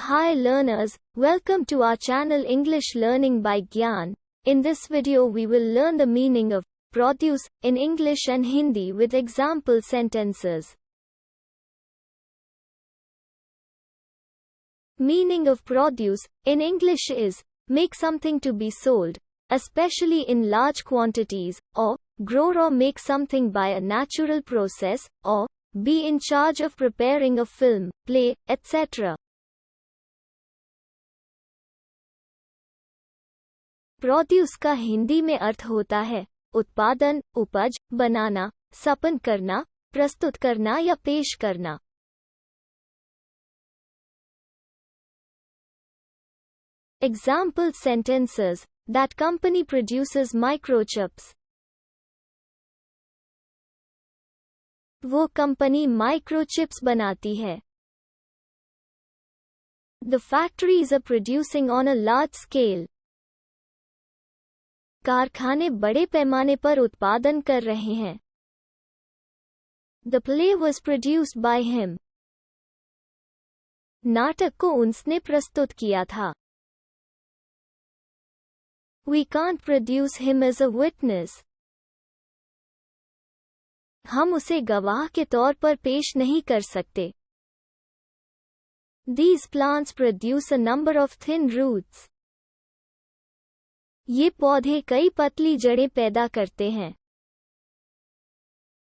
Hi learners, welcome to our channel English Learning by Gyan. In this video we will learn the meaning of produce in English and Hindi with example sentences. Meaning of produce in English is make something to be sold, especially in large quantities, or grow or make something by a natural process, or be in charge of preparing a film, play, etc. Produce का हिंदी में अर्थ होता है उत्पादन, उपज, बनाना, स्थापन करना, प्रस्तुत करना या पेश करना. Example sentences: That company produces microchips. वो कंपनी माइक्रोचिप्स बनाती है. The factories are producing on a large scale. कारखाने बड़े पैमाने पर उत्पादन कर रहे हैं. The play was produced by him. नाटक को उसने प्रस्तुत किया था. We can't produce him as a witness. हम उसे गवाह के तौर पर पेश नहीं कर सकते. These plants produce a number of thin roots. ये पौधे कई पतली जड़ें पैदा करते हैं.